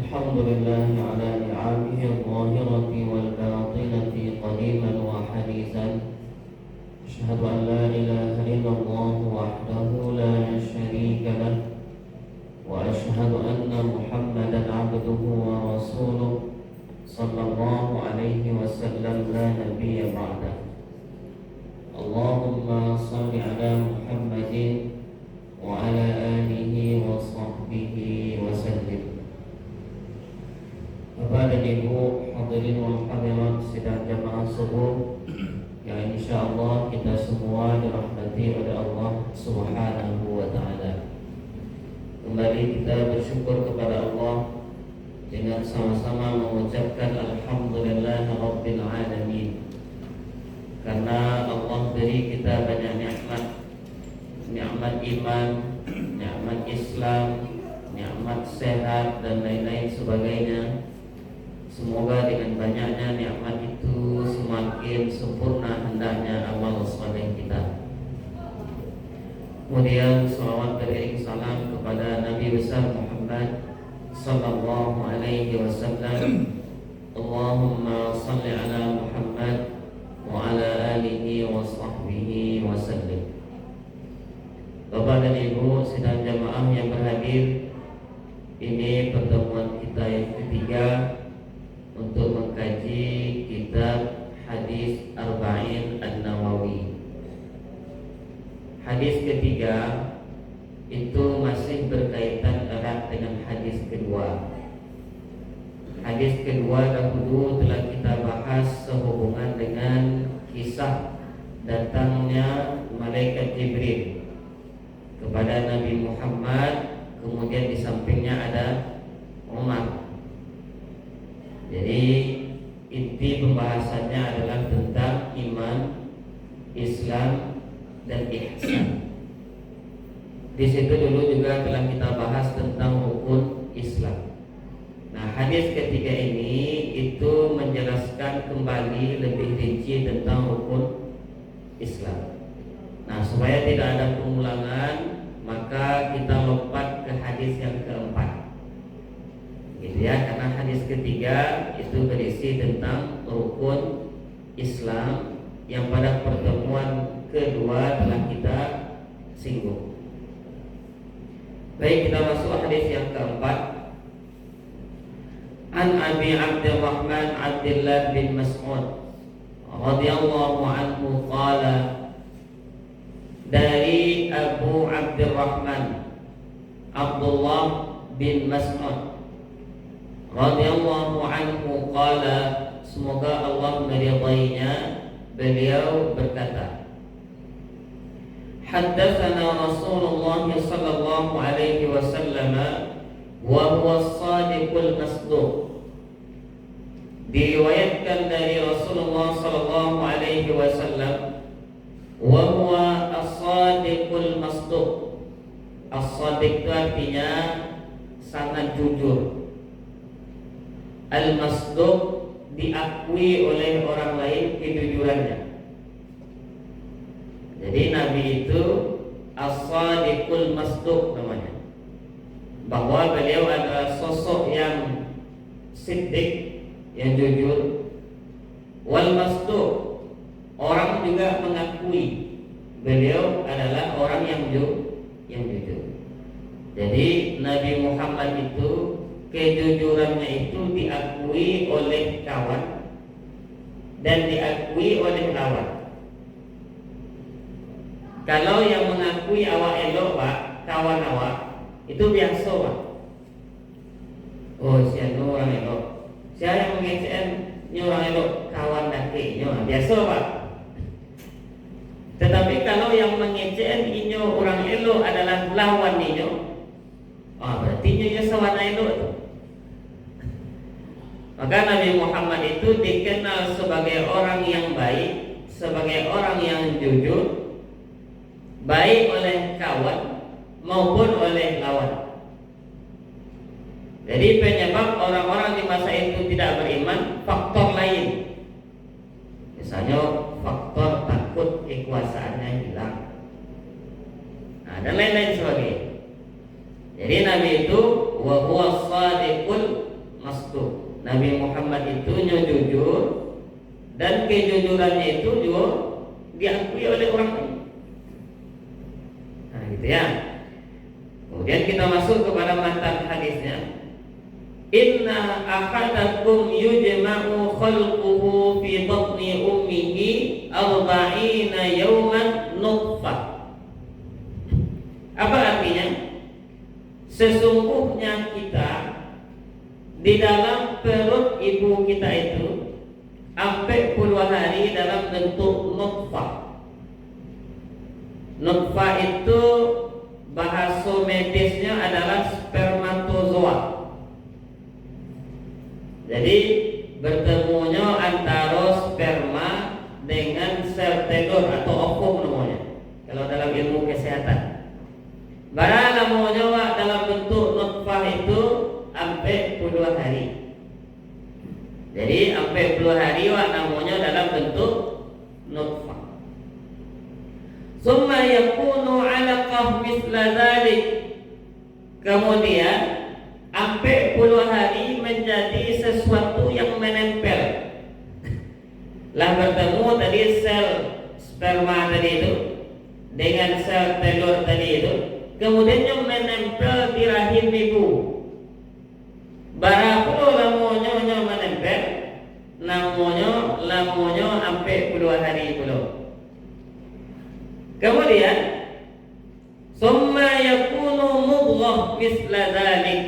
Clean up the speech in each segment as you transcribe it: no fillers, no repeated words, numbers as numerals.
الحمد لله على نعمه الظاهرة والباطنة قديما وحديثا. أشهد أن لا إله إلا الله وحده لا شريك له، وأشهد أن محمدا عبده ورسوله صلى الله عليه وسلم لا نبي بعده. اللهم صل على محمد وعلى آله وصحبه وسلم. Bapak dan Ibu hadirin wal hadirat sidang jamaah subuh yang insyaallah kita semua dirahmati oleh Allah Subhanahu wa taala. Kembali kita bersyukur kepada Allah dengan sama-sama mengucapkan alhamdulillah rabbil alamin. Karena Allah beri kita banyak nikmat, nikmat iman, nikmat Islam, nikmat sehat dan lain-lain sebagainya. Semoga dengan banyaknya nikmat itu semakin sempurna hendaknya amal saleh kita. Kemudian salawat beriring salam kepada Nabi besar Muhammad sallallahu alaihi wasallam. Allahumma salli ala Muhammad wa ala alihi wa sahbihi wa sallim. Bapak dan Ibu sidang jamaah yang berhadir, ini pertemuan kita yang ketiga untuk mengkaji kitab Hadis Arba'in An-Nawawi. Hadis ketiga itu masih berkaitan erat dengan hadis kedua. Hadis kedua dahulu telah kita bahas sehubungan dengan kisah datangnya malaikat Jibril kepada Nabi Muhammad, kemudian di sampingnya ada Umar. Jadi inti pembahasannya adalah tentang iman, Islam, dan ihsan. Di situ dulu juga telah kita bahas tentang rukun Islam. Nah, hadis ketiga ini itu menjelaskan kembali lebih rinci tentang rukun Islam. Nah, supaya tidak ada pengulangan, maka kita lompat ke hadis yang keempat. Gitu ya, karena hadis ketiga itu berisi tentang rukun Islam yang pada pertemuan kedua telah kita singgung. Baik, kita masuk hadis yang keempat. An Abi Abdurrahman Abdullah bin Mas'ud radhiyallahu anhu qala, dari Abu Abdurrahman Abdullah bin Mas'ud radhiyallahu anhu qala, semoga Allah meridainya, beliau berkata, haddatsana Rasulullah sallallahu alaihi wasallam wa huwa as-sadiqul masduq. Diriwayatkan dari Rasulullah sallallahu alaihi wasallam wa huwa as-sadiqul masduq. As-sadiq itu artinya sangat jujur. Al-masduq diakui oleh orang lain kejujurannya. Jadi Nabi itu as-sadiqul masduq namanya, bahwa beliau adalah sosok yang siddiq, yang jujur. Wal masduq, orang juga mengakui beliau adalah orang yang jujur. Jadi Nabi Muhammad itu kejujurannya itu diakui oleh kawan dan diakui oleh lawan. Kalau yang mengakui awak elok pak, kawan awak itu biasa pak. Oh, si anu orang elok. Siapa yang mengecewakan ni orang elok, kawan dakiknya biasa pak. Tetapi kalau yang mengecewakan inyo orang elok adalah lawan inyo, berarti inyo sawana elok tu. Maka Nabi Muhammad itu dikenal sebagai orang yang baik, sebagai orang yang jujur, baik oleh kawan maupun oleh lawan. Jadi penyebab orang-orang di masa itu tidak beriman faktor lain. Misalnya faktor takut kekuasaannya hilang. Nah, dan lain-lain sebagainya. Jadi Nabi itu wa huwa shadiqul Nabi Muhammad itu jujur, dan kejujurannya itu juga diakui oleh orang lain. Nah, gitu ya. Kemudian kita masuk kepada matan hadisnya. Inna ahadakum yujma'u khalquhu fi batni ummihi 40 yawman nutfah. Apa artinya? Sesungguhnya kita di dalam perut ibu kita itu 40 hari dalam bentuk nutfah. Nutfah itu bahasa medisnya adalah spermatozoa. Jadi bertemunya antara sperma dengan sel telur atau ovum namanya kalau dalam ilmu kesehatan. Barang namanya dalam bentuk nutfah itu 40 hari. Jadi 40 hari namanya dalam bentuk nutfah. Summa yakunu 'alaqah mithla dzalik. Kemudian 40 hari menjadi sesuatu yang menempel. Lah bertemu tadi sel sperma tadi itu dengan sel telur tadi itu, kemudian yang menempel di rahim ibu. Barapulo lamonyo menempel, lamonyo 40 hari pulo. Kemudian summa yakunu mudghah misla dzalik.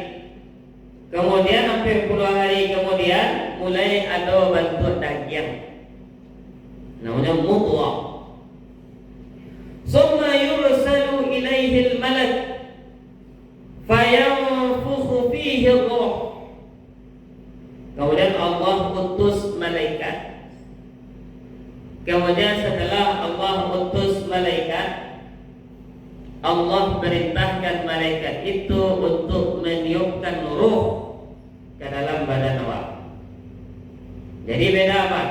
Kemudian 40 hari kemudian mulai ada bentuk daging. Namanya mudghah. Summa yursalu ilaihi al-malak fayanfukhu fihi ar-ruh. Kemudian Allah utus malaikat. Kemudian setelah Allah utus malaikat, Allah perintahkan malaikat itu untuk meniupkan ruh ke dalam badan awak. Jadi beda apa?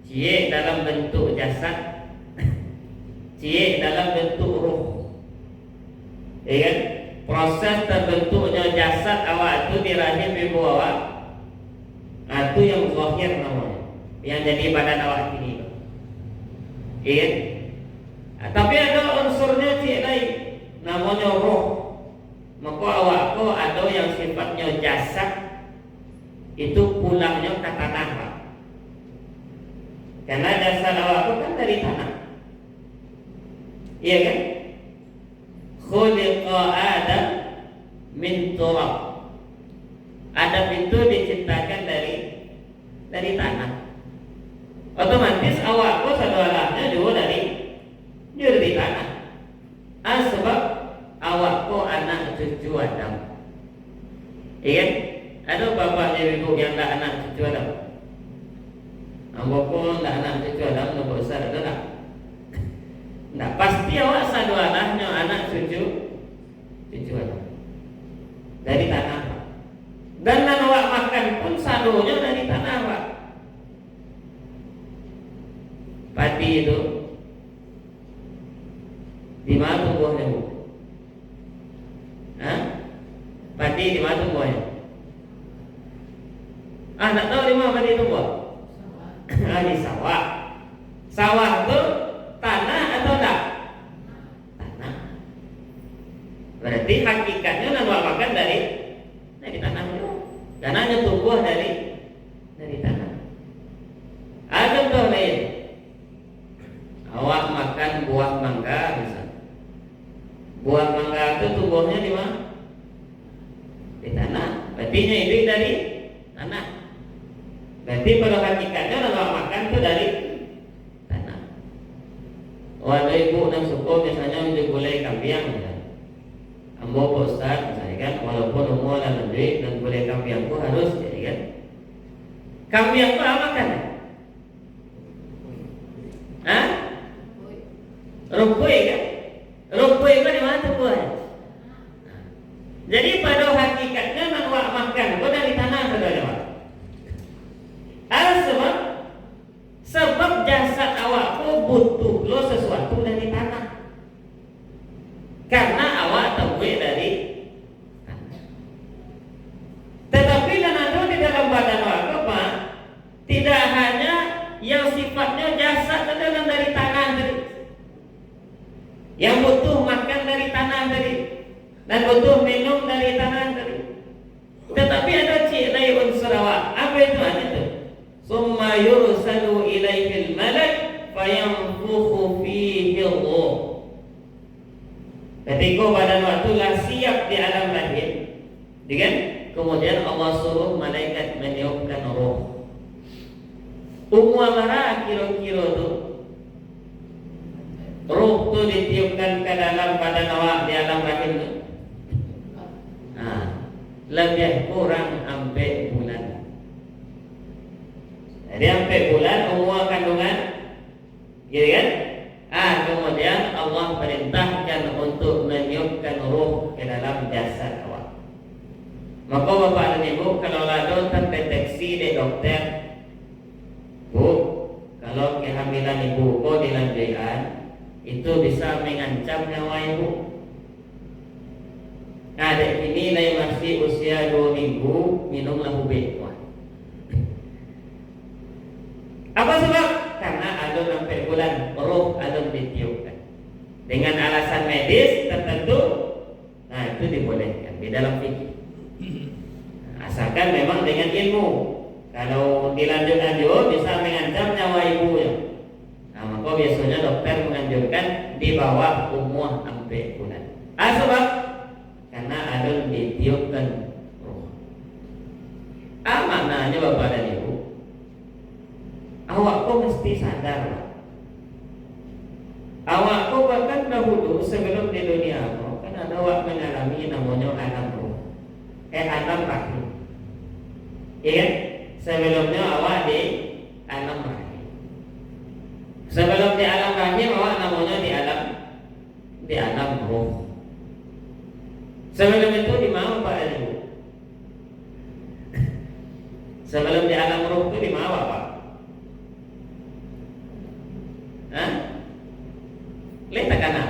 Cie dalam bentuk jasad, cie dalam bentuk ruh. Ya kan? Proses terbentuknya jasad awak itu di rahim ibu awak, itu yang zahir namanya, yang jadi badan awak ini. Iya. Tapi ada unsurnya cik lain, namanya roh. Maka awakku ada yang sifatnya jasad, itu pulangnya ke tanah. Karena jasad awakku kan dari tanah. Iya kan? Khuliqa Adam min turab. Adam itu diciptakan dari tanah. Otomatis awakku saudaranya juga dari tanah. Sebab awakku anak cucu Adam. Iya, ada bapaknya ibu yang tak anak cucu Adam. Awakku tak anak cucu Adam, nombor besar ada tak? Nah, pasti awak saudaranya anak cucu Adam dari tanah. Dan awak makan pun sadonya dari tanah awak. Padi itu di mana tumbuhnya bu? Padi di mana tumbuhnya? Tak tahu di mana padi tumbuh? Di sawah. Sawah itu tanah atau tak? Tanah. Berarti hakikatnya awak makan dari tanah itu. Karena hanya tumbuh dari tanah. Ada contoh lain. Awak makan buah mangga misalnya. Buah mangga itu tumbuhnya di mana? Di tanah. Berarti itu dari tanah. Berarti pada hakikatnya awak makan itu dari tanah. Walau ibu dan suku misalnya untuk gulai kambing misalnya. Ambo Pak Ustaz misalnya kan, walaupun umur dan lebih dan gulai kambing aku harus jadi kan. Kambing itu apa makan? Rumput kan? Rumput itu di mana tumbuhnya? Jadi pada hakikatnya awak makan itu dari tanah saudara. Sebab jasad awakku butuh lo sesuatu dari tanah. Karena awak temui dari tanah. Tetapi kan ada di dalam badan dan butuh minum dari tangan tadi. Tetapi ada lain unsur awak. Apa itu? Ada itu. Summa yursalu ilaihil malak fayanfukhu fihi ruh. Ketika badan waktu lah siap di alam lahir, kan? Kemudian Allah suruh malaikat meniupkan roh. Umur mana kira-kira tu? Roh tu ditiupkan ke dalam badan awak di alam lahir tu. Lebih kurang sampai bulan. Jadi sampai bulan umur kandungan, gitu kan? Kemudian Allah perintahkan untuk meniupkan roh ke dalam jasad awak. Maka bapak dan ibu, kalau ada terdeteksi di dokter, bu, kalau kehamilan ibu kok dilanjutkan, itu bisa mengancam nyawa ibu. Adik ini masih usia 2 minggu, minumlah ubin. Apa sebab? Karena ada sampai bulan roh ada ditiupkan. Dengan alasan medis tertentu, itu dibolehkan di dalam fikih. Asalkan memang dengan ilmu. Kalau dilanjut-lanjut bisa mengancam nyawa ibunya. Maka biasanya dokter menganjurkan di bawah umur sampai bulan. Sebab karena ada ditiupkan roh. Maknanya bapak dan ibu, awak kok mesti sadar. Awak kok bahkan dahulu sebelum di dunia kok kan ada awak mengalami namanya alam roh, alam rahim. Ya kan? Sebelumnya awak di alam rahim. Sebelum di alam rahim awak namanya di alam roh. Sebelum itu di mana Pak Ibu? Sebelum di alam roh itu di mana Pak? Lihat kanan.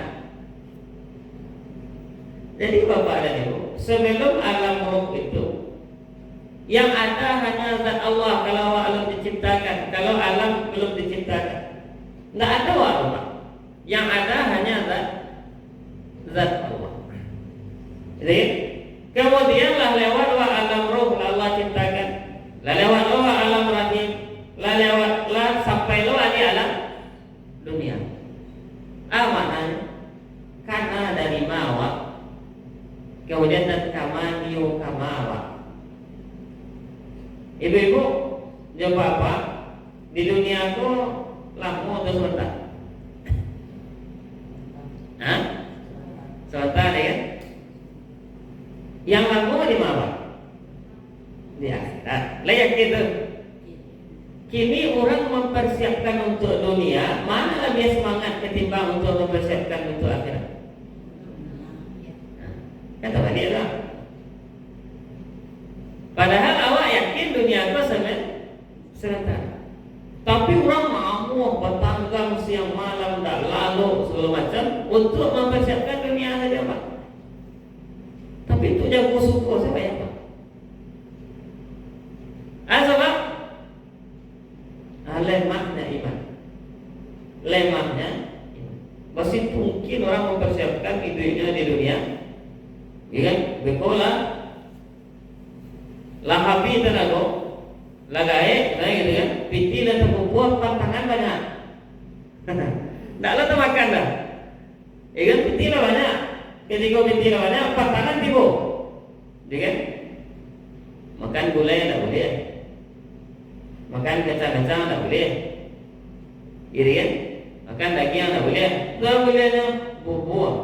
Jadi Bapak dan Ibu, sebelum alam roh itu yang ada hanya zat Allah. Kalau alam diciptakan, kalau alam belum diciptakan, nggak ada Pak. Yang ada hanya zat Allah. Jadi, kemudianlah lewat alam roh Allah ciptakan, lewat alam rahim, lewat sampai di alam dunia. Maknanya karena dari mawa, kemudian dan kamaniu kamawa. Ibu-ibu, jawab apa? Di dunia aku lama atau sebentar? Sebentar ya. Yang lama di mana? Di akhirat. Layak gitu. Kini orang mempersiapkan untuk dunia, mana lebih semangat ketimbang untuk mempersiapkan untuk akhirat? Kata dia lah. Padahal awak yakin dunia itu sebentar. Tapi orang mau bertanggang siang malam dan lalu segala macam untuk mempersiapkan dunia saja Pak. Tapi itu jago suku siapa ya Pak? Sebab lemahnya iman. Lemahnya iman. Masih mungkin orang mempersiapkan hidupnya di dunia, ya kan? Bekola, lahabi tenago, lagae, gitu kan? Piti dan terkumpul pantangan banyak. Nggak lah makan dah. Ya kan? Piti lah banyak. Ketika piti lah banyak, pantangan tiba. Ya kan? Makan gulai tak boleh. Makan kacang-kacang tak boleh. Gitu kan? Makan daging tak boleh. Tak bolehnya buah.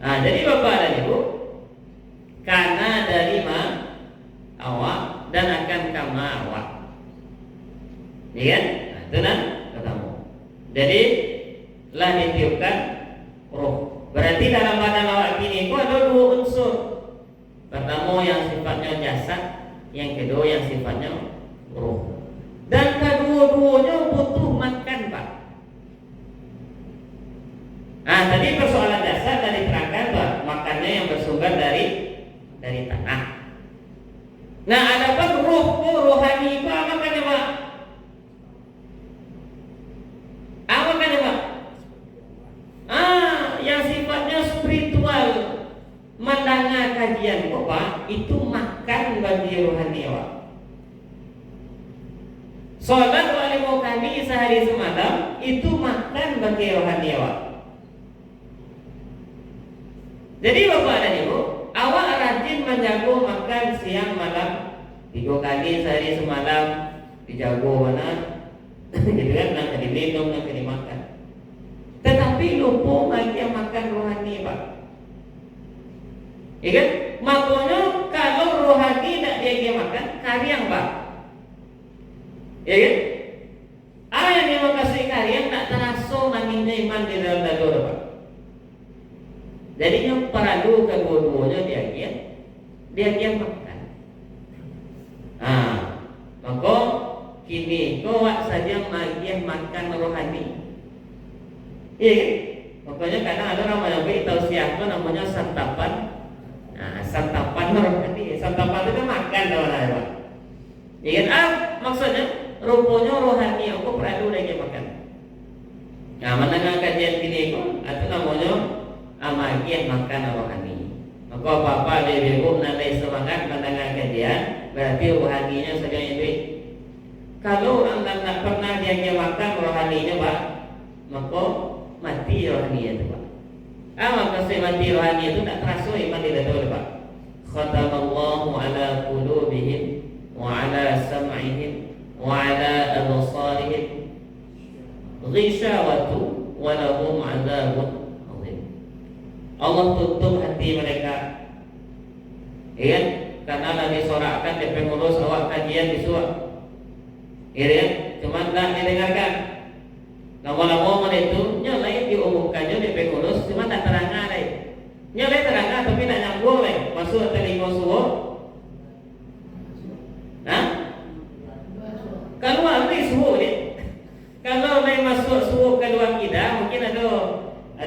Jadi Bapak dan Ibu, karena dari awak dan akan kama awak. Ya kan? Itu katamu. Jadi lah ditiupkan roh. Berarti dalam badan awak ini itu ada 2 unsur. Pertama yang sifatnya jasad, yang kedua yang sifatnya roh. Dan kedua-duanya butuh makan Pak. Tadi persoalan jasad dari terangkan Pak, makannya yang bersumber dari tanah. Nah, adapun roh, rohani Pak, makannya Pak. Makannya Pak. mendengar kajian Pak, itu makan bagi rohani awak. Sholat wali kami sehari semalam itu makan bagi rohani awak. Jadi Bapak dan Ibu, awak rajin menjaga makan siang malam 3 kali sehari semalam, dijago mana, gitu kan, nak diminum, nak dimakan. Tetapi lupa lagi yang makan rohani Pak. Ya kan? Makanya kalau rohani tak dia makan, karyang Pak. Ya kan? Yang dia kasih karyang tak terasa manginnya iman di dalam dada Pak. Jadi yang perlu kedua-duanya dia makan. Maka kini kau saja magiah makan rohani. Iya kan? Makanya kadang ada orang yang tahu siapa namanya santapan. Santapan rohani. Santapan itu kan makan orang Pak. Iya kan? Maksudnya rupanya rohani aku perlu lagi makan. Mendengar kajian kini kau atau namanya magiah makan rohani. Maka apa-apa dia ibu nanti semangat mendengar kajian, berarti rohaninya saja itu. Kalau anda tak pernah dia makan rohaninya Pak, maka mati rohaninya itu Pak. Maka mati rohani itu tak terasa iman di dalam Pak. Khatamallahu ala qulubihim wa ala sam'ihim wa ala absarihim ghishawatu wa lahum 'adzabun adzim. Allah tutup hati mereka. Ya, karena Nabi sorakkan di pengurus awak kajian disuap. Ya, cuma tak didengarkan. Lama-lama itu nyalai diumumkannya di pengurus, cuma tak terangkan lagi. Nyalai terangkan tapi tak nyambung lagi. Masuk telinga suwo. Kalau ada suwo ni, kalau lagi masuk suwo keluar kita, mungkin ada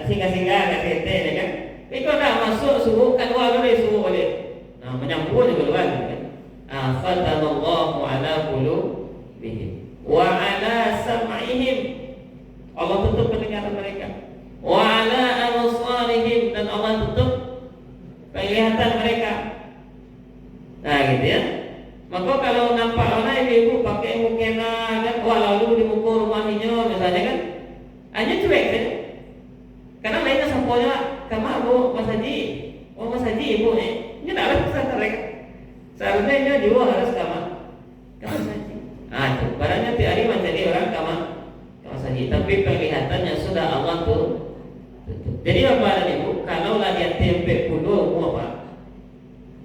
singgah-singgah kat tete ni kan. Tapi kalau dah masuk suwo keluar dari suwo boleh. Menyambung juga keluar kan. Khatamallahu ala qulubihim wa ala sam'ihim. Allah tutup pendengaran mereka. Wa ala absarihim, dan Allah tutup penglihatan mereka. Gitu ya. Maka kalau nampak orang ibu pakai mukena kan, lalu di muka rumahnya misalnya kan, hanya cuek kan. Karena lainnya sampainya, kamu bu Mas Haji, Mas Haji ibu ni, ini tak ada pesan mereka. Seharusnya ini juga harus kamu Mas Haji. Itu barangnya tiap hari menjadi orang kamu saja, tapi penglihatannya sudah Allah tutup. Jadi Bapak dan Ibu, kalau lah dia tempe puluh mau apa?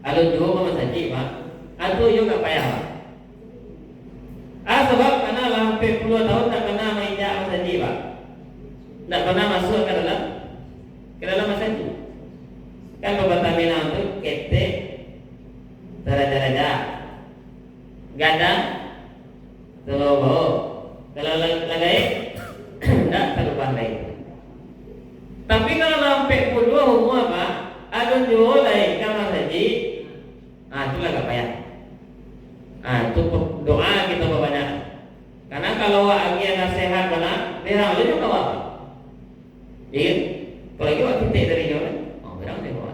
Kalau juga Mas Haji Pak, atau juga payah Pak. Sebab karena lah hampir 10 tahun tak pernah menginjak Mas Haji Pak, tak pernah masuk ke dalam Mas Haji. Kan Bapak Minang itu ketek daraja gadang telobo. Kalau lagi tidak terlalu pandai. Tapi kalau sampai kedua umur Pak, ada jual lagi kamar haji, itulah gak payah. Itu doa kita banyak. Karena kalau lagi yang sehat mana, merah itu juga apa? Iya, kalau lagi waktu kita dari jauh, merah dia bawa.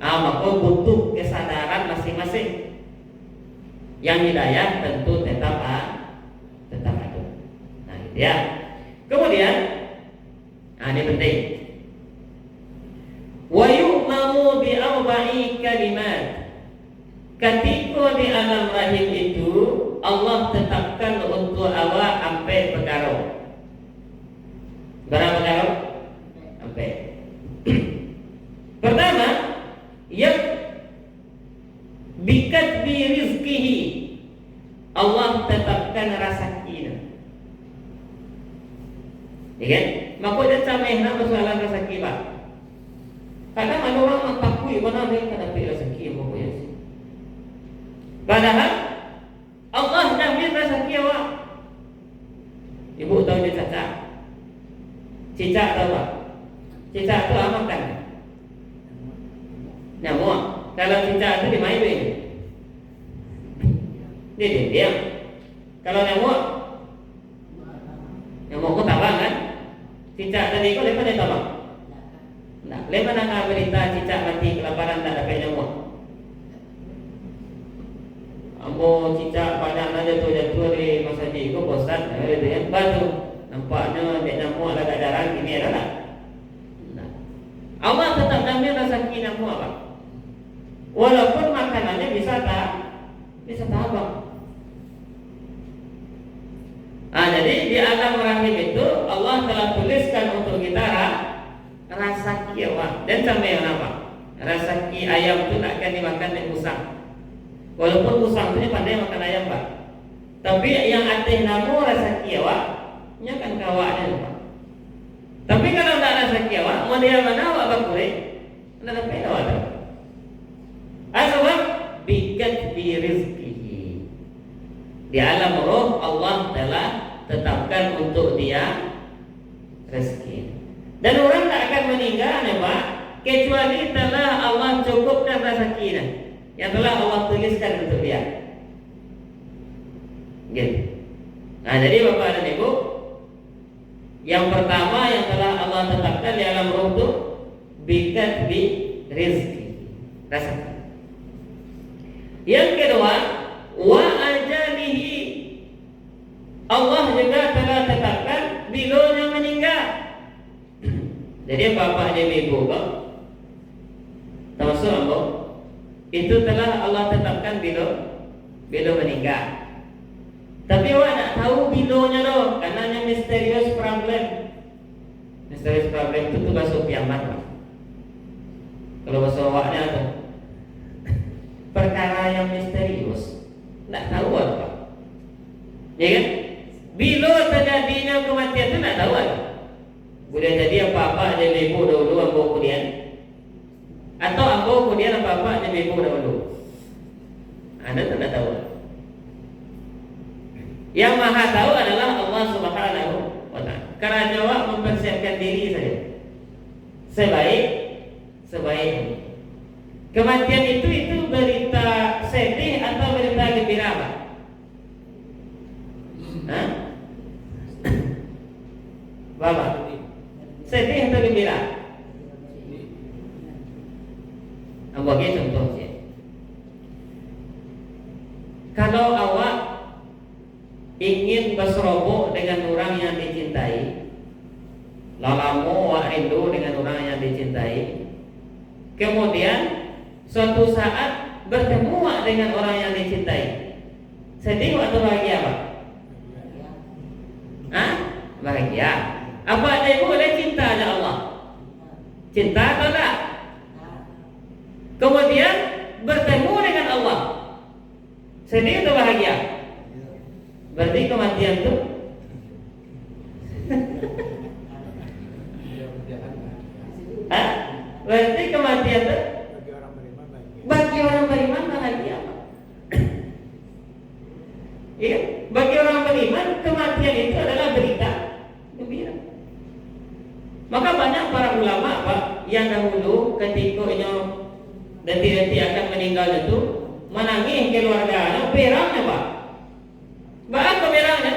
Maka butuh kesadaran masing-masing. Yang hidayah tentu tetap ada. Ya. Kemudian ini penting. Wa yu'mamu bi arba'i kalimat. Ketika di alam rahim itu Allah tetapkan untuk awak sampai perkara. Berapa perkara? Sampai. Pertama, yang bikat bi rizqihi. Allah tetapkan rasa kina. Ya kan? Maka dia camehna persoalan rezeki Pak. Kadang ada orang takui mana dia tak dapat rezeki pokoknya. Padahal Allah jamin rezeki awak. Ibu tahu dia cacak? Cicak tahu Pak? Cicak itu apa kan? Nyamuk. Kalau cicak itu di mana ini? Dia diam. Kalau nyamuk itu tabang kan? Cicak tadi kau lepas dia tabang? Tak. Lemana nggak berita cicak mati kelaparan tak dapat nyamuk. Ambo cicak banyak aja jatuh di masjid itu bosan, itu yang batu. Nampaknya dia nyamuk lah tak jarang ini adalah. Nah. Allah tetap ambil rezeki nyamuk apa? Walaupun makanannya bisa tabang. Jadi di alam rahim itu Allah telah tuliskan untuk kita rasa kiawa. Dan sampai yang apa? Rasa ki ayam itu tak akan dimakan dengan musang. Walaupun musang itu pandai makan ayam Pak. Tapi yang ateh namu rasa kiawa, nya kan kawaknya Pak. Tapi kalau tak rasa kiawa, mau dia mana awak bakure? Nak dapat awak tak? Asal bikat bi rizqihi. Di alam roh Allah telah tetapkan untuk dia rezeki. Dan orang tak akan meninggal ya Pak, kecuali telah Allah cukupkan rezekinya yang telah Allah tuliskan untuk dia. Gitu. Nah, jadi Bapak dan Ibu, yang pertama yang telah Allah tetapkan di alam roh itu bikat bi rizki, rezeki. Yang kedua, wa ajalihi. Allah juga telah tetapkan bilanya meninggal. Jadi bapak dan ibu kok termasuk Allah, itu telah Allah tetapkan bilo meninggal. Tapi awak tak tahu bilonya loh, karena misterius problem. Misterius problem itu tuh bahasa kiamat. Kalau bahasa awaknya tuh perkara yang misterius, tak tahu apa. Ya kan? Bila terjadinya kematian itu tak tahu apa. Boleh jadi apa-apa ada ibu dahulu, ambo kemudian, atau ambo kemudian apa-apa ada ibu dahulu. Anda tak tahu. Yang maha tahu adalah Allah Subhanahu wa ta'ala. Karena jawab mempersiapkan diri saja. Sebaik kematian itu berita sedih atau berita gembira Pak? Hah? Bapak, sedih atau gembira? Bagi contoh saja. Kalau awak ingin berserobok dengan orang yang dicintai, lalamu wa rindu dengan orang yang dicintai, kemudian suatu saat bertemu dengan orang yang dicintai, sedih atau bahagia Pak? Hah? Bahagia. Apa dia boleh cinta aja Allah? Cinta atau tak? Kemudian bertemu dengan Allah, sedih atau bahagia? Berarti kematian itu Hah? Berarti kematian itu bagi orang beriman bahagia Pak. Iya, bagi orang beriman kematian itu adalah berita gembira. Maka banyak para ulama Pak yang dahulu ketika nanti akan meninggal itu menangis keluarganya, perangnya Pak. Bahkan keberangnya,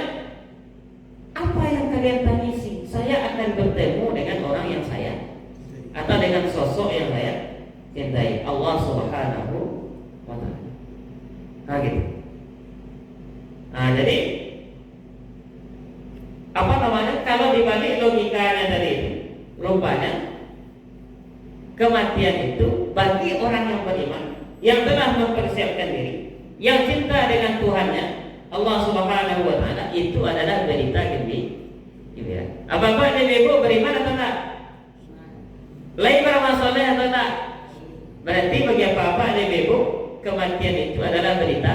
apa yang kalian tangisi? Saya akan bertemu dengan orang yang saya, atau dengan sosok yang saya cintai, Allah Subhanahu wa ta'ala. Nah gitu. Nah jadi apa namanya? Kalau dibalik logikanya tadi itu, rupanya kematian itu bagi orang yang beriman, yang telah mempersiapkan diri, yang cinta dengan Tuhannya Allah Subhanahu wa ta'ala, itu adalah berita gembira. Apa-apa dari ibu beriman atau tak? Lain bermasalah atau tak? Berarti bagi apa-apa dari ibu kematian itu adalah berita.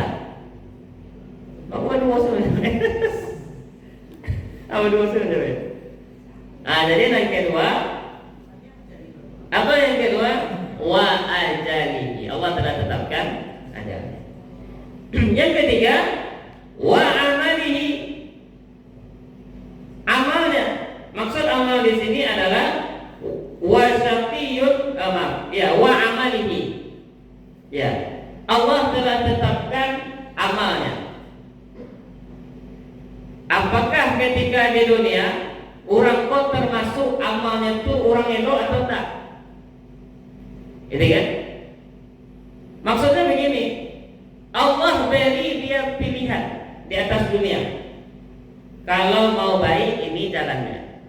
Apa dua sebenarnya? Apa dua sebenarnya? Jadi yang kedua, apa yang kedua? Wa ajalihi. Allah telah tetapkan ajalnya. Yang ketiga, wa amalihi. Amalnya. Maksud amal di sini adalah wa syaqiyun amal. Ya, wa amalihi. Ya. Allah telah tetapkan amalnya. Apakah ketika di dunia orang kok termasuk amalnya itu orang elok atau tak? Itu kan? Maksudnya begini, Allah beri dia pilihan di atas dunia. Kalau mau baik ini jalannya,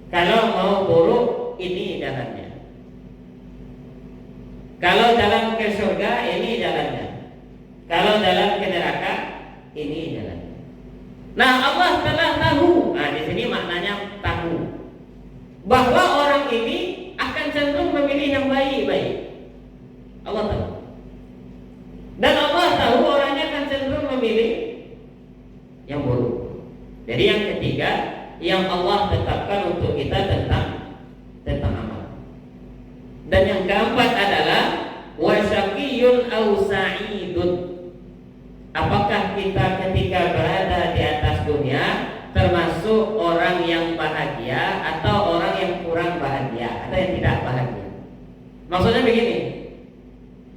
kalau mau buruk ini jalannya. Kalau jalan ke surga ini jalannya, kalau jalan ke neraka ini jalannya. Nah, Allah telah tahu. Nah, di sini maknanya tahu bahwa orang ini akan cenderung memilih yang baik-baik. Allah tahu. Dan Allah tahu orangnya akan cenderung memilih yang buruk. Jadi yang ketiga yang Allah tetapkan untuk kita tentang amal. Dan yang keempat adalah wasyaqiyun aw sa'idun. Apakah kita ketika berada di atas dunia termasuk orang yang bahagia atau orang yang kurang bahagia atau yang tidak bahagia? Maksudnya begini,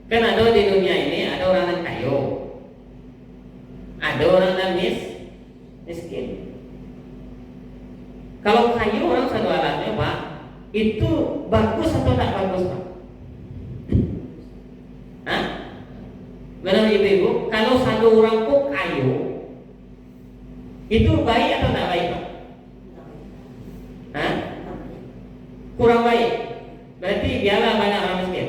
kan ada di dunia ini ada orang yang kaya, ada orang yang miskin. Kalau kaya orang satu alatnya Pak, itu bagus atau tak bagus Pak? Hah? Benar ibu-ibu, kalau satu orang kok kayu, itu baik atau tak baik Pak? Hah? Kurang baik. Berarti biarlah banyak orang miskin.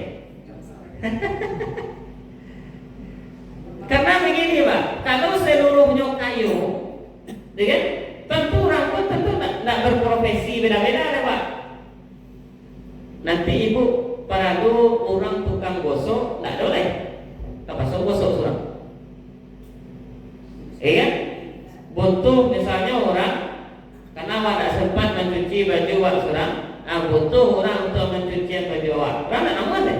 Karena begini Pak, kalau seluruhnya kayu, kan? Tentu orang pun tentu tak berprofesi beda-beda ada Pak. Nanti ibu paradu orang tukang gosok, tak boleh. Tak gosok orang. Kan? Butuh misalnya orang karena tidak sempat mencuci baju wak surang, butuh orang untuk mencuci baju wak. Orang tak nama deh.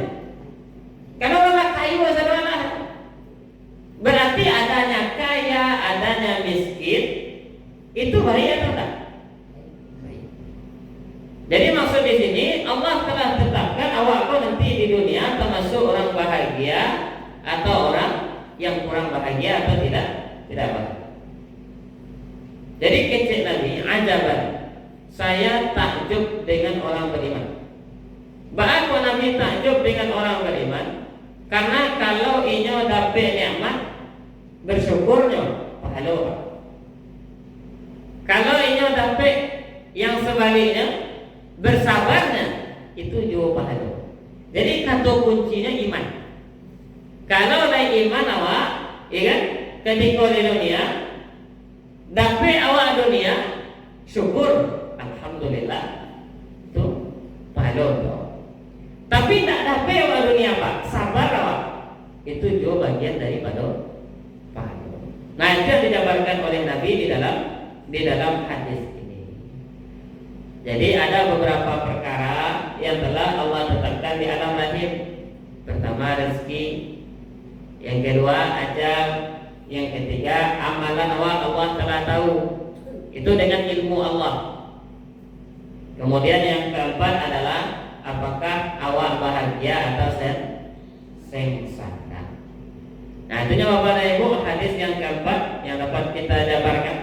Karena orang kayu saudara. Berarti adanya kaya, adanya miskin, itu baik atau tak? Baik. Jadi maksud di sini Allah telah tetapkan awak kau nanti di dunia termasuk orang bahagia atau orang yang kurang bahagia atau tidak bahagia. Jadi kecil Nabi ajaban, saya takjub dengan orang beriman. Bahkan Nabi takjub dengan orang beriman karena kalau inyo dapat nikmat bersyukurnya pahala. Kalau inyo dapat yang sebaliknya bersabarnya itu juga pahala. Jadi kata kuncinya iman. Kalau ada iman awak, ya kan? Ketika di dunia dapat awak dunia syukur, alhamdulillah itu pahala. Tapi tak dapat awak dunia Pak, sabar awak, itu juga bagian daripada pahala. Nah itu yang dijabarkan oleh Nabi di dalam hadis ini. Jadi ada beberapa perkara yang telah Allah tetapkan di alam lahir. Pertama rezeki, yang kedua ajal, yang ketiga amalan awak Allah telah tahu. Itu dengan ilmu Allah. Kemudian yang keempat adalah apakah awak bahagia atau sengsara. Nah itunya Bapak dan Ibu hadis yang keempat yang dapat kita jabarkan.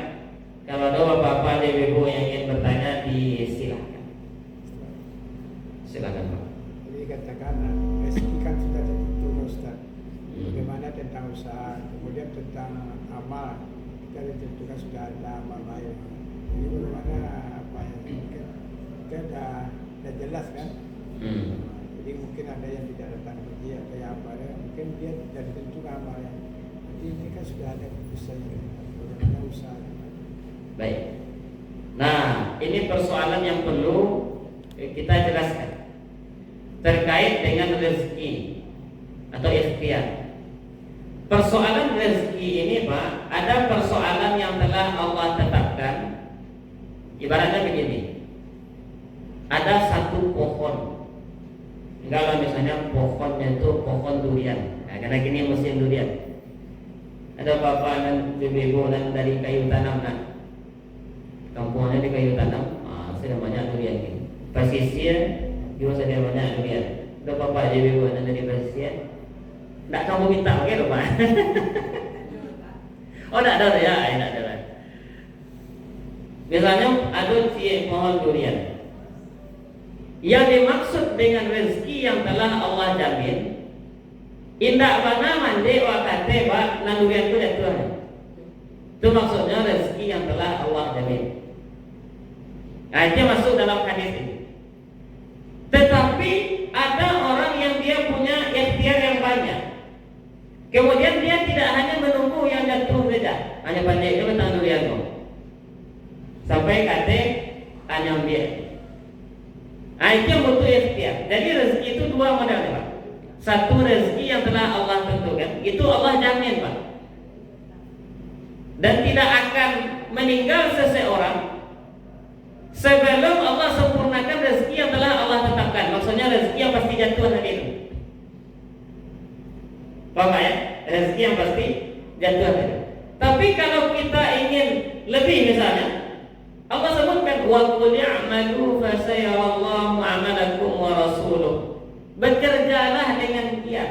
Kalau ada bapak-bapak dan ibu yang ingin bertanya, disilakan. Silakan Pak. Jadi katakan rezeki kan sudah tertentu Ustaz. Bagaimana tentang usaha, kemudian tentang amal, kita ditentukan sudah ada amal baik. Jadi bagaimana apa yang kita dah jelas kan? Jadi mungkin ada yang tidak datang kerja atau yang apa ya, mungkin dia tidak ditentukan amalnya. Jadi ini kan sudah ada keputusannya. Bagaimana usaha? Baik. Nah, ini persoalan yang perlu kita jelaskan terkait dengan rezeki atau ikhtiar. Persoalan rezeki ini Pak, ada persoalan yang telah Allah tetapkan. Ibaratnya begini, ada satu pohon. Kalau misalnya pohonnya itu pohon durian, nah, karena gini musim durian. Ada bapak dan ibu dan dari kayu tanam nak. Kampungnya di kayu tanam, sudah banyak durian ini. Pesisir juga sudah banyak durian. Ada bapak ibu dan dari pesisir. Tak kamu minta, oke Pak? Oh tak ada ya, tak ada. Misalnya ada pohon durian. Yang dimaksud dimaksud dengan rezeki yang telah Allah jamin, indak mana mandi wa kateba nandurian itu jatuh. Itu maksudnya rezeki yang telah Allah jamin. Nah, itu masuk dalam hadis ini. Tetapi ada orang yang dia punya ikhtiar yang banyak. Kemudian dia tidak hanya menunggu yang jatuh saja, hanya pandai itu nandurian kok. Sampai kate anyam dia. Nah, itu yang butuh ikhtiar. Jadi rezeki itu dua model, Pak. Satu rezeki yang telah Allah tentukan, itu Allah jamin, Pak. Dan tidak akan meninggal seseorang sebelum Allah sempurnakan rezeki yang telah Allah tetapkan. Maksudnya rezeki yang pasti jatuh hari itu. Paham ya? Rezeki yang pasti jatuh hari itu. Tapi kalau kita ingin lebih misalnya, Allah sebutkan wa qul ya'malu fa sayarallahu 'amalakum wa rasuluh. Bekerjalah dengan giat.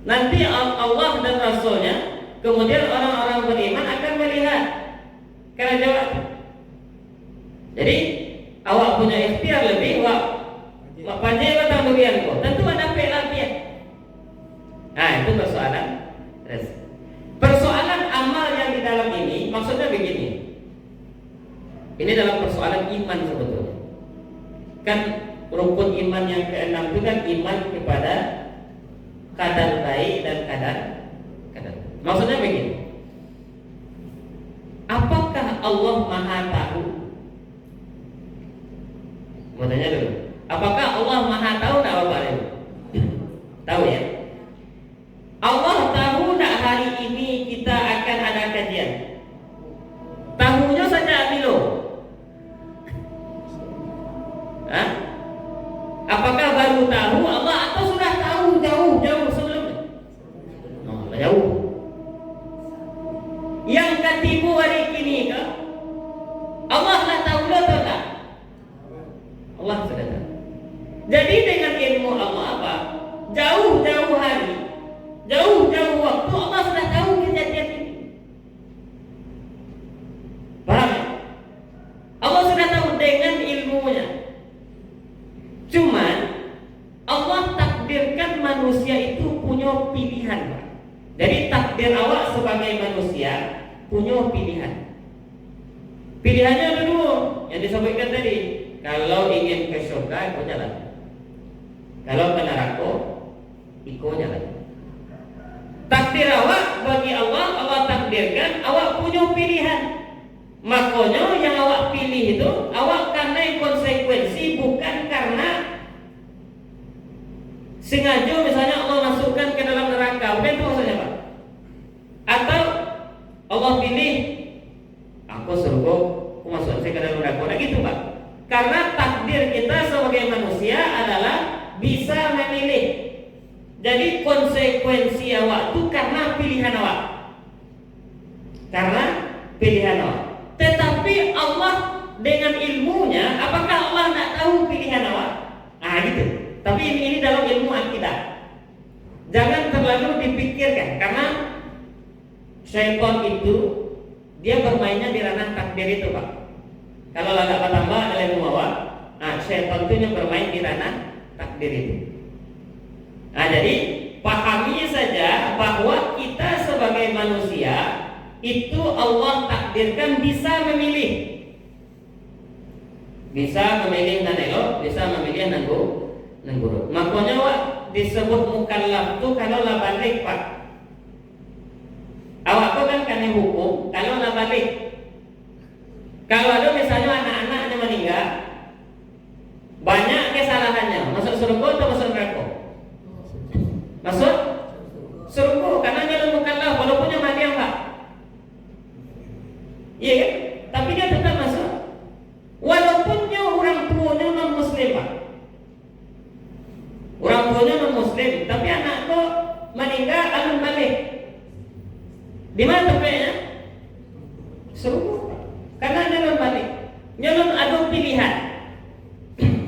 Nanti Allah dan Rasulnya, kemudian orang-orang beriman akan melihat karena jawab. Jadi awak punya ikhtiar lebih, wak panjai batang durian kok. Tentu ada pelatihan. Nah, itu persoalan rezeki. Persoalan amal yang di dalam ini maksudnya begini. Ini dalam persoalan iman sebetulnya. Kan rukun iman yang keenam itu kan iman kepada kadar baik dan kadar. Maksudnya begini. Apakah Allah Maha tahu? Mau tanya dulu. Apakah Allah Maha tahu enggak Bapak Ibu? Tahu ya? Allah tahu enggak hari ini kita akan ada kajian? Tahunya saja bilo. Hah? Apakah baru tahu Allah atau sudah tahu jauh sebelumnya? Oh, jauh. Yang ketipu hari kini ke? Allah lah tahu lo atau tak? Allah sudah tahu. Jadi dengan ilmu Allah apa? Jauh-jauh hari, jauh-jauh waktu Allah sudah tahu kejadian ini. Paham? Allah sudah tahu dengan ilmunya. Cuman Allah takdirkan manusia itu punya pilihan, Pak. Jadi takdir awak sebagai manusia punya pilihan. Pilihannya ada dua yang disampaikan tadi. Kalau ingin ke surga, ikut jalan. Kalau ke neraka, ikut jalan. Takdir awak bagi Allah, Allah takdirkan awak punya pilihan. Makanya yang awak pilih itu awak karena konsekuensi, bukan karena sengaja misalnya Allah masukkan ke dalam neraka. Bukan itu maksudnya, Pak. Atau Allah pilih aku surga, aku masuk ke dalam neraka. Nah gitu, Pak. Karena takdir kita sebagai manusia adalah bisa memilih. Jadi konsekuensi awak itu karena pilihan awak. Karena pilihan awak. Tetapi Allah dengan ilmunya, apakah Allah tidak tahu pilihan awak? Nah gitu. Tapi ini dalam ilmu akidah. Jangan terlalu dipikirkan, karena syaitan itu dia bermainnya di ranah takdir itu, Pak. Kalau agak bertambah dalam ilmu awak, nah syaitan itu yang bermain di ranah takdir itu. Nah jadi pahami saja bahwa kita sebagai manusia itu Allah takdirkan bisa memilih. Bisa memilih nan elok, bisa memilih nan buruk. Makanya Wak disebut mukallaf tu kalau lah balik, Pak. Awak tu kan kena hukum kalau lah balik. Kalau ada misalnya anak-anaknya meninggal, banyak kesalahannya. Masuk surga atau masuk neraka? Masuk surga karena dia mukallaf walaupun yang mati, Pak. Iya kan? Tapi dia tetap masuk. Walaupun dia orang tuanya non muslim, Pak. Orang tuanya non muslim, tapi anak tu meninggal alun balik. Di mana tempatnya? Surga. Karena nyalon balik. Nyalon ada pilihan.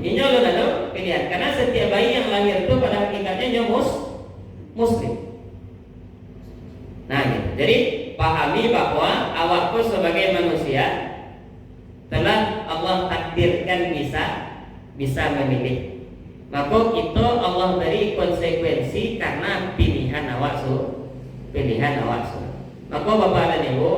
Nyalon ada pilihan. Karena setiap bayi yang lahir itu pada hakikatnya dia muslim. Nah, gitu. Jadi pahami bahwa awakku sebagai manusia telah Allah takdirkan bisa bisa memilih. Maka itu Allah beri konsekuensi karena pilihan awak Maka Bapak dan Ibu,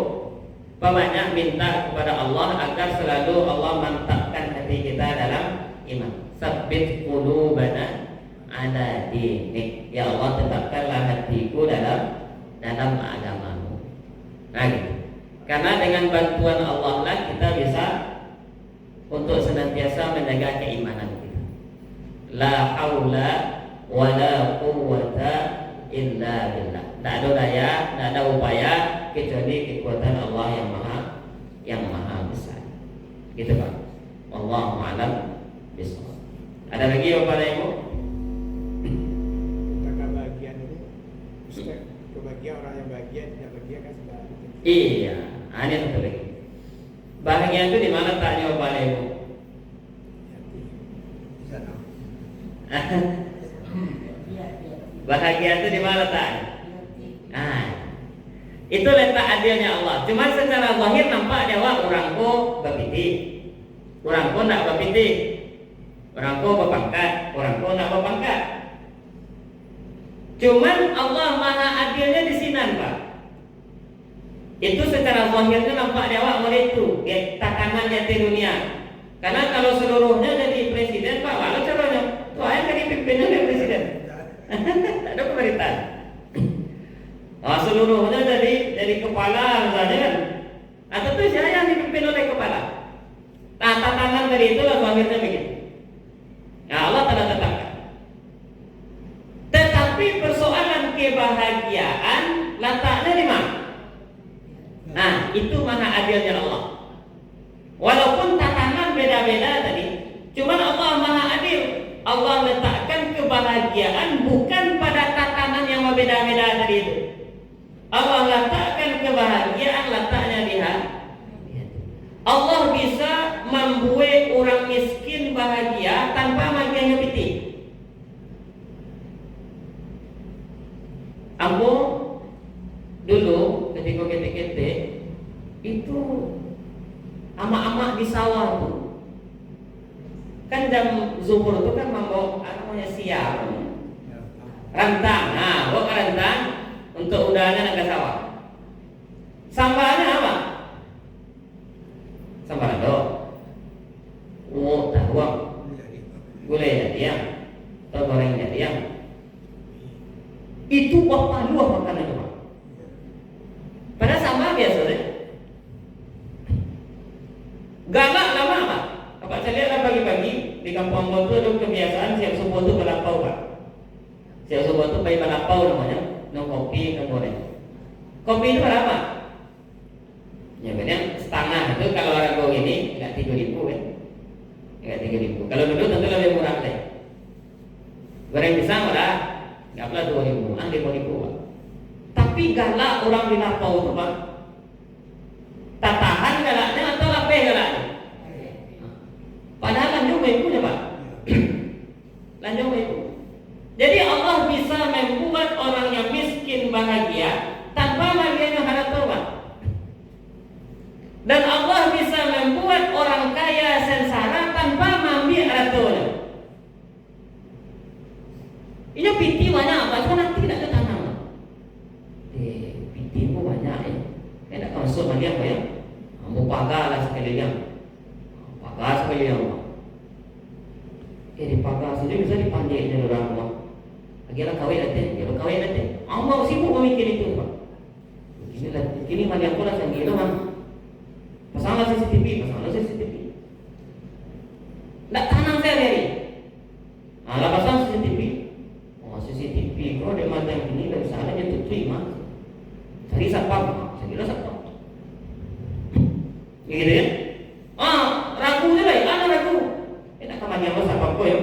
banyak minta kepada Allah agar selalu Allah mantapkan hati kita dalam iman. Sabbit qulubana ala dinik. Ya Allah, tetapkanlah hatiku dalam agamamu. Nah gitu. Karena dengan bantuan Allah lah kita bisa untuk senantiasa menjaga keimanan kita. La haula wala quwwata illa billah. Tidak ada daya, tidak ada upaya kecuali kekuatan Allah yang maha besar. Gitu Pak. Wallahu a'lam bishawab. Ada lagi Bapak dan Ibu? Tentang kebahagiaan ini, kebahagiaan orang yang bahagia tidak bahagia kan sudah. Iya, ini satu lagi. Bahagia itu di mana letaknya Bapak dan Ibu? Bahagia itu di mana letaknya? Nah, itu letak adilnya Allah. Cuma secara zahir nampak dewa orang ko bapiti, orang ko nak bapiti, orang ko berpangkat, orang ko nak berpangkat. Cuman Allah maha adilnya di sini Pak. Itu secara zahirnya nampak dewa oleh itu takanannya di dunia. Karena kalau seluruhnya jadi presiden Pak, walau caranya, tuh ayah jadi pimpinnya dari presiden. Tak ada pemerintahan. Seluruhnya dari kepala misalnya kan, atau tuh saya yang dipimpin oleh kepala. Tatanan dari itulah zahirnya begitu. Nah, Allah telah tetapkan. Tetapi persoalan kebahagiaan letaknya di mana? Nah, itu maha adilnya Allah. Walaupun tatanan beda-beda tadi, cuman Allah maha adil. Allah letakkan kebahagiaan bukan pada tatanan yang berbeda-beda tadi itu. Allah letakkan kebahagiaan letaknya di hati. Allah bisa membuat orang miskin bahagia tanpa magianya piti. Aku dulu ketika ketik-ketik itu amak-amak di sawah tuh. Kan jam zuhur itu kan mampu namanya siang, rantang. Nah, bawa rantang untuk udahnya nak sawah. Sambalnya apa? Sambal do. Tahuang. Gulai jadiang. Atau goreng jadiang. Itu apa luah makanan itu Pak. Pada sambal biasa deh. Galak lama Pak. Apa saya lihat pagi-pagi di kampung Ambon itu ada kebiasaan siap subuh itu balapau Pak. Siap subuh itu bayi balapau namanya. No kopi, no goreng. Kopi itu berapa? Ya benar setengah itu kalau orang gue gini nggak 3.000 kan? Nggak 3.000. Kalau dulu tentu lebih murah deh. Goreng pisang udah nggak pula 2.000, 5.000 Pak. Tapi galak orang di lapau itu Pak. Tatahan galaknya atau lapeh galaknya? Padahal lanjut ibunya Pak. Lanjut ibu. Jadi Allah bisa membuat orang yang miskin bahagia tanpa bahagianya harap Pak. Dan Allah bisa membuat orang kaya sengsara tanpa mambi harap Tuhan. Ini piti banyak apa? Cuma nanti tidak ada tanam. Piti pun banyak ya. Tidak masuk lagi apa ya? Mau pagar lah sekalian. Pagar sekalian. Di pagar saja bisa dipanjat dari orang tua. Akhirnya kawin nanti. Mau sibuk memikir itu Pak. Kini mali aku lah yang gila Pak. Pasanglah CCTV. Nggak tanam saya dari. Lah pasang CCTV. CCTV kalau dia mata yang ini dari sana dia tutui mah. Cari sapam, saya kira sapam. Gitu ya? Ragu je lah, ada ragu. Nak kaman yang sapam ko ya.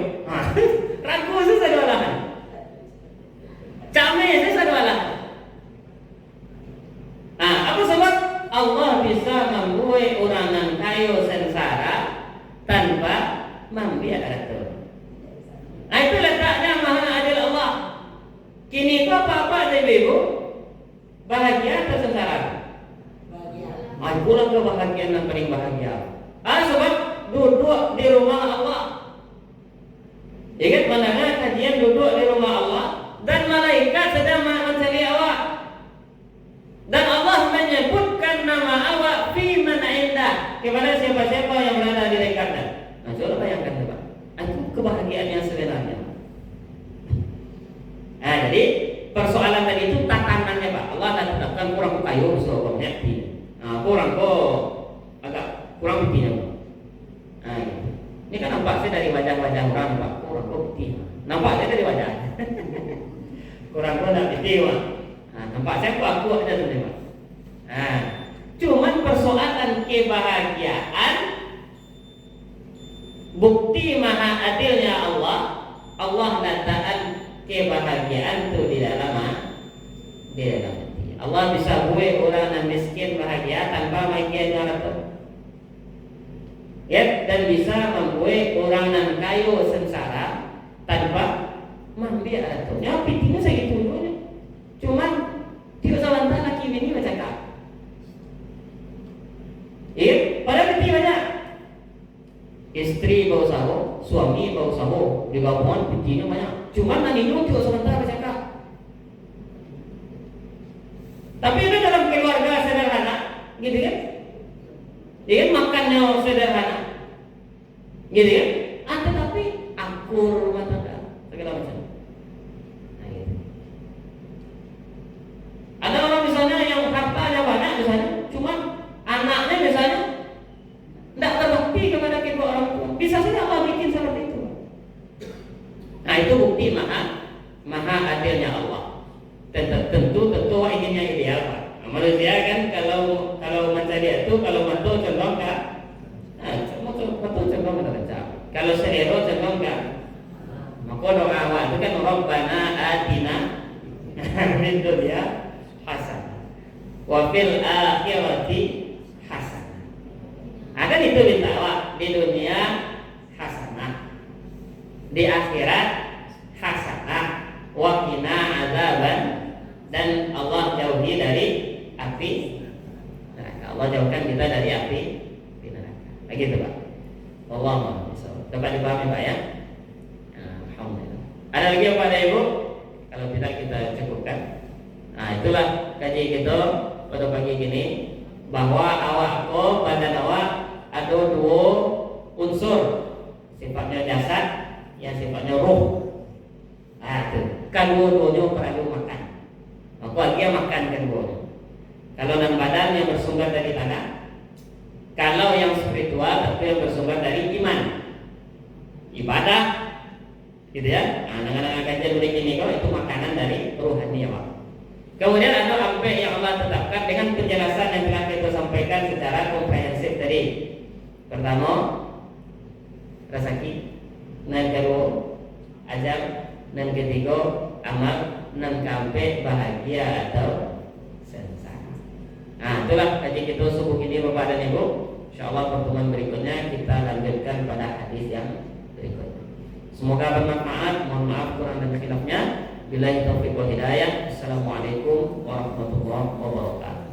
Ragu susah jualan. Camai susah jualan. Apa sebab Allah bisa membuat orang yang kaya sengsara tanpa membiarkan itu. Itu letaknya maha adil Allah. Kini kau apa-apa ibu bahagia atau sengsara? Bahagia. Akulah kebahagiaan yang paling bahagia. Sebab duduk di rumah Allah Ingat mana kajian duduk di rumah Allah dan malaikat sedang mencari awak. Dan Allah menyebutkan nama awak fi man indah kepada siapa-siapa yang berada di dekatnya. Nah, coba bayangkan coba. Itu kebahagiaan yang sebenarnya. Nah, jadi persoalan tadi itu tatanannya Pak. Allah akan tetapkan kurang kayu suruh kau nyati. Nah, kurang kok agak kurang buktinya. Nah, gitu. Ini kan nampaknya dari wajah-wajah orang Pak. Kurang kok bukti. Nampaknya dari wajah. Kurang kok nak bukti Pak. Nah, nampaknya kok aku ada tuh Pak. Nah, cuman persoalan kebahagiaan bukti maha adilnya Allah. Allah datang kebahagiaan itu di dalam hati. Allah bisa buat orang yang miskin bahagia tanpa bahagia harta. Ya, dan bisa membuat orang yang kaya sengsara tanpa mambil harta. Ya, pikirnya segitu dulu. Cuman tidak sebentar lagi ini macam apa? Ya, pada ketika banyak istri bau sawo, suami bau sawo, di gabungan pikirnya banyak. Cuman nantinya tidak sebentar macam apa? Tapi itu dalam keluarga sederhana, gitu kan? Dia makannya sederhana, gitu kan? Tetapi akur rumah tangga, segala macam. Nah, gitu. Ada orang misalnya yang hartanya banyak misalnya, cuman anaknya misalnya tidak berbakti kepada kedua orang tua. Bisa saja Allah bikin seperti itu. Nah, itu bukti maha adilnya Allah. Tentu inginnya ideal Pak. Nah, manusia kan kalau mencari itu kalau mantu cenderung enggak. Nah, mantu cenderung enggak. Kalau selero cenderung enggak. Maka doa awak itu kan Rabbana atina min dunya hasanah wa fil akhirati hasanah. Akan itu minta awak di dunia hasanah, di akhirat hasanah, wa qina azaban, dan Allah jauhi dari api neraka. Allah jauhkan kita dari api neraka. Begitu Pak. Allah dapat dipahami Pak ya. Alhamdulillah. Ada lagi apa ada Ibu? Kalau tidak kita cukupkan. Nah, itulah kaji kita pada pagi gini bahwa awak badan awak ada dua unsur, sifatnya jasad, yang sifatnya ruh. Nah, itu kedua-duanya perlu makan. Maka dia makan kedua. Kalau dalam badan yang bersumber dari tanah, kalau yang spiritual tentu yang bersumber dari iman, ibadah, gitu ya. Nah, dengan kajian ini kalau itu makanan dari rohani ya Pak. Kemudian ada aspek yang Allah tetapkan dengan penjelasan yang telah kita sampaikan secara komprehensif tadi. Pertama, rezeki, dan kedua, ajab, dan ketiga, amal, dan sampai bahagia atau sengsara. Nah, itulah kaji kita subuh ini Bapak dan Ibu. InsyaAllah pertemuan berikutnya kita lanjutkan pada hadis yang berikutnya. Semoga bermanfaat. Mohon maaf kurang dan khilafnya. Billahi taufiq wal hidayah. Assalamualaikum warahmatullahi wabarakatuh.